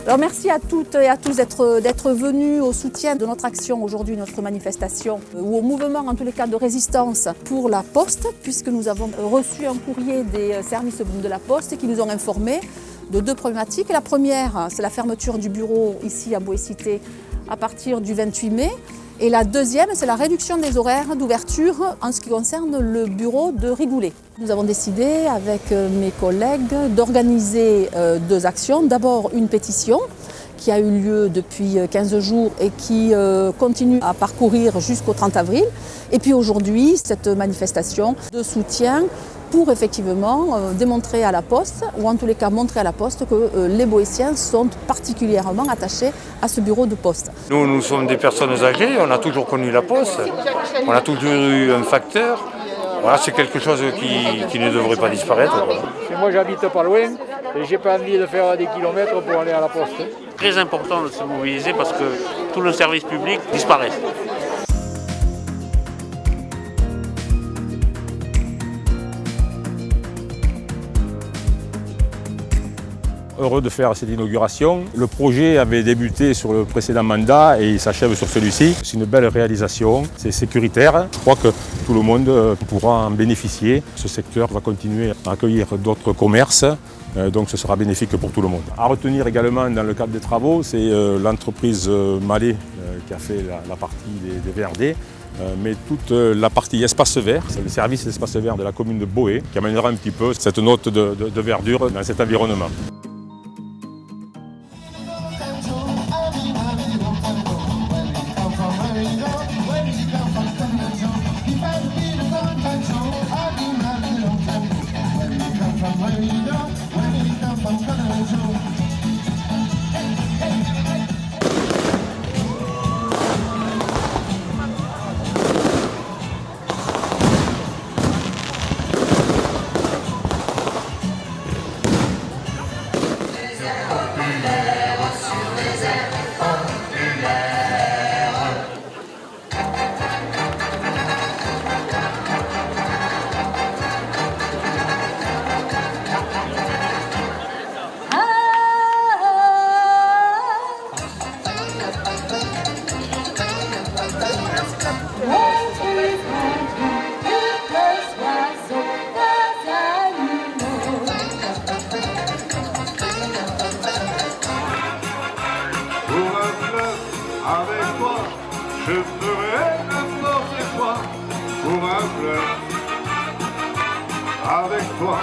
Alors merci à toutes et à tous d'être venus au soutien de notre action aujourd'hui, notre manifestation, ou au mouvement en tous les cas de résistance pour la Poste, puisque nous avons reçu un courrier des services de la Poste qui nous ont informés de deux problématiques. La première, c'est la fermeture du bureau ici à Boé-Cité à partir du 28 mai. Et la deuxième, c'est la réduction des horaires d'ouverture en ce qui concerne le bureau de Rigoulet. Nous avons décidé avec mes collègues d'organiser deux actions. D'abord une pétition qui a eu lieu depuis 15 jours et qui continue à parcourir jusqu'au 30 avril. Et puis aujourd'hui, cette manifestation de soutien pour effectivement démontrer à la Poste, ou en tous les cas montrer à la Poste que les Boétiens sont particulièrement attachés à ce bureau de poste. Nous sommes des personnes âgées, on a toujours connu la Poste, on a toujours eu un facteur. Voilà, c'est quelque chose qui ne devrait pas disparaître. Voilà. Moi j'habite pas loin et j'ai pas envie de faire des kilomètres pour aller à la Poste. Très important de se mobiliser parce que tous nos services publics disparaissent. Heureux de faire cette inauguration. Le projet avait débuté sur le précédent mandat et il s'achève sur celui-ci. C'est une belle réalisation, c'est sécuritaire. Je crois que tout le monde pourra en bénéficier. Ce secteur va continuer à accueillir d'autres commerces, donc ce sera bénéfique pour tout le monde. À retenir également dans le cadre des travaux, c'est l'entreprise Mallet qui a fait la partie des VRD. Mais toute la partie espace vert, c'est le service d'espace vert de la commune de Boé qui amènera un petit peu cette note de verdure dans cet environnement. Avec toi, je ferai n'importe quoi pour un fleur. Avec toi,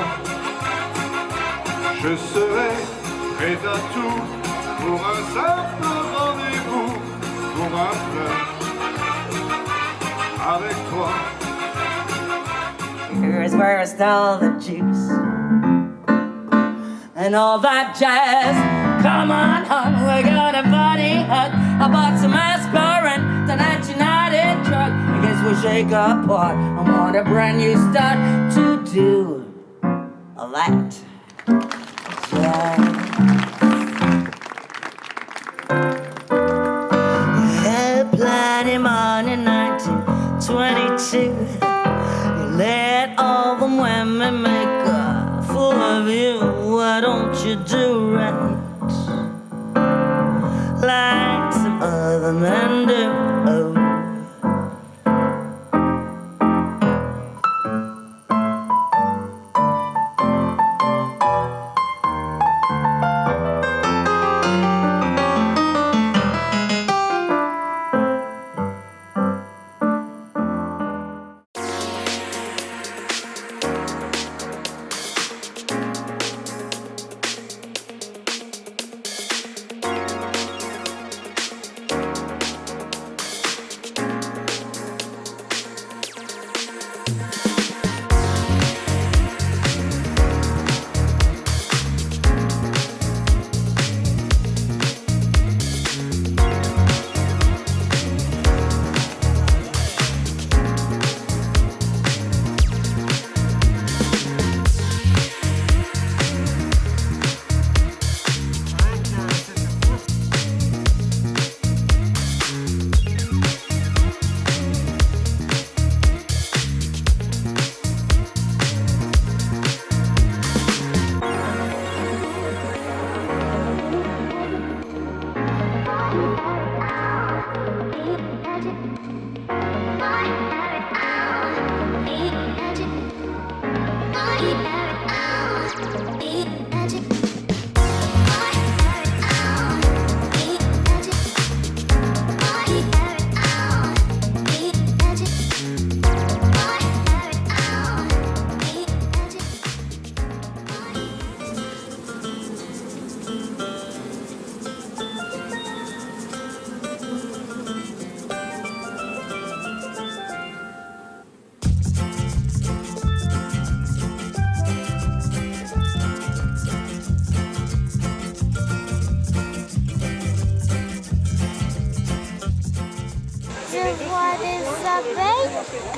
je serai prêt à tout pour un simple rendez-vous, pour un fleur. Avec toi. Here's where I stole the juice and all that jazz. Come on, hon, we're gonna party hard. I bought some aspirin, tonight's United drug. I guess we'll shake apart and want a brand new start to do that. Yeah. You had plenty money, 1922. You let all the women make a fool of you. Why don't you do right like some other men do? Oh.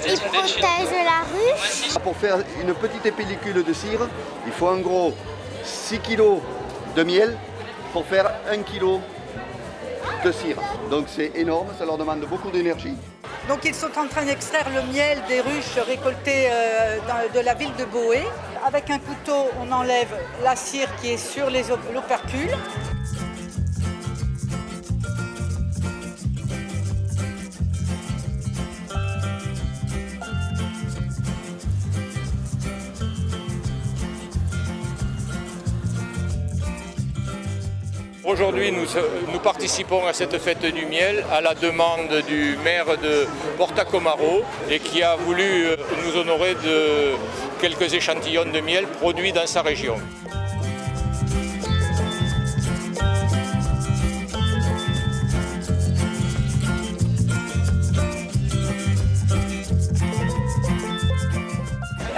Il protège la ruche. Pour faire une petite pellicule de cire, il faut en gros 6 kg de miel pour faire 1 kg de cire. Donc c'est énorme, ça leur demande beaucoup d'énergie. Donc ils sont en train d'extraire le miel des ruches récoltées de la ville de Boé. Avec un couteau, on enlève la cire qui est sur l'opercule. Aujourd'hui, nous participons à cette fête du miel à la demande du maire de Porta-Comaro et qui a voulu nous honorer de quelques échantillons de miel produits dans sa région.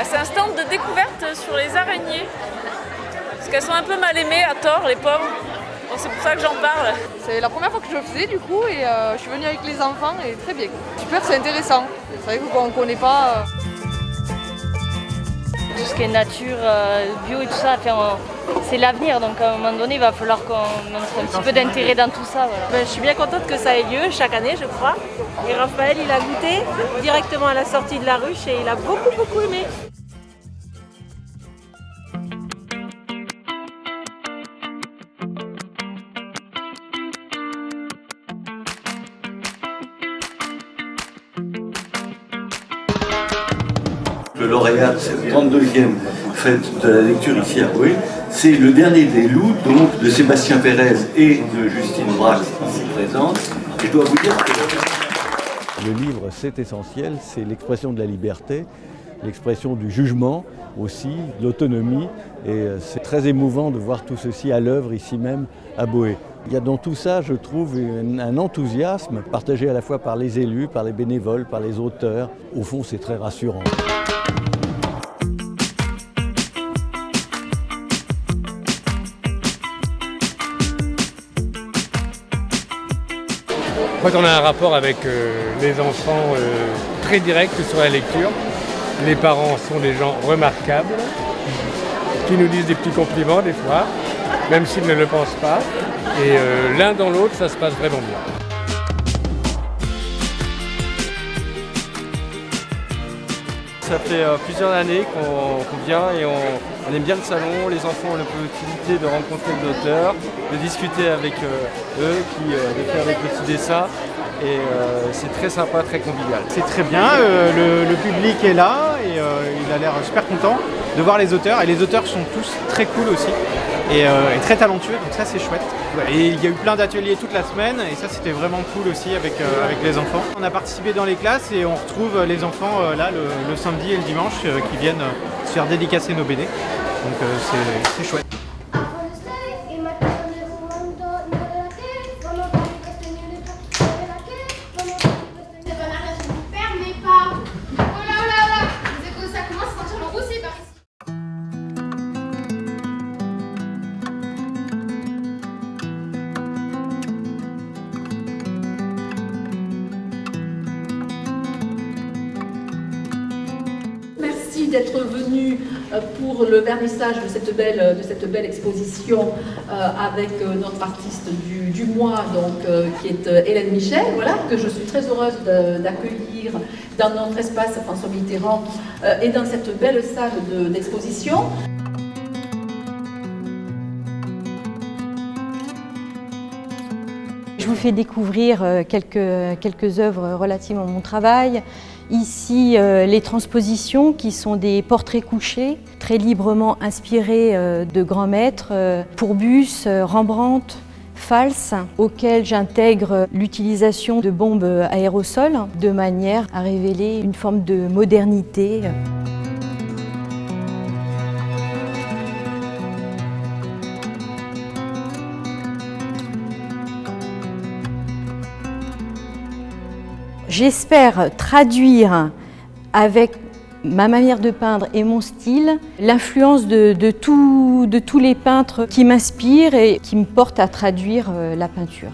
C'est un stand de découverte sur les araignées, parce qu'elles sont un peu mal aimées à tort, les pauvres. Donc c'est pour ça que j'en parle. C'est la première fois que je le faisais du coup et je suis venue avec les enfants et très bien. Super, c'est intéressant. C'est vrai qu'on ne connaît pas. Tout ce qui est nature, bio et tout ça, c'est l'avenir. Donc à un moment donné, il va falloir qu'on montre un petit peu d'intérêt dans tout ça. Voilà. Je suis bien contente que ça ait lieu chaque année, je crois. Et Raphaël, il a goûté directement à la sortie de la ruche et il a beaucoup aimé. Le lauréat de cette 32e fête de la lecture ici à Boé, c'est le dernier des loups, donc de Sébastien Pérez et de Justine Brax, ici présente. Et je dois vous dire que le livre, c'est essentiel, c'est l'expression de la liberté, l'expression du jugement aussi, de l'autonomie. Et c'est très émouvant de voir tout ceci à l'œuvre ici même à Boé. Il y a dans tout ça, je trouve, un enthousiasme partagé à la fois par les élus, par les bénévoles, par les auteurs. Au fond, c'est très rassurant. En fait, on a un rapport avec les enfants très direct sur la lecture. Les parents sont des gens remarquables, qui nous disent des petits compliments des fois, même s'ils ne le pensent pas. Et l'un dans l'autre, ça se passe vraiment bien. Ça fait plusieurs années qu'on vient et on aime bien le salon. Les enfants ont la possibilité de rencontrer l'auteur, de discuter avec eux, de faire des petits dessins. Et c'est très sympa, très convivial. C'est très bien, le public est là et il a l'air super content de voir les auteurs. Et les auteurs sont tous très cool aussi et très talentueux, donc ça c'est chouette. Et il y a eu plein d'ateliers toute la semaine et ça c'était vraiment cool aussi avec les enfants. On a participé dans les classes et on retrouve les enfants là le samedi et le dimanche qui viennent se faire dédicacer nos BD. Donc c'est chouette. Merci d'être venu pour le vernissage de cette belle exposition avec notre artiste du mois, donc, qui est Hélène Michel, voilà, que je suis très heureuse d'accueillir dans notre espace François Mitterrand et dans cette belle salle d'exposition. Je vous fais découvrir quelques œuvres relatives à mon travail. Ici, les transpositions qui sont des portraits couchés, très librement inspirés de grands maîtres, Pourbus, Rembrandt, Fals, auxquels j'intègre l'utilisation de bombes aérosols de manière à révéler une forme de modernité. J'espère traduire avec ma manière de peindre et mon style l'influence de tous les peintres qui m'inspirent et qui me portent à traduire la peinture.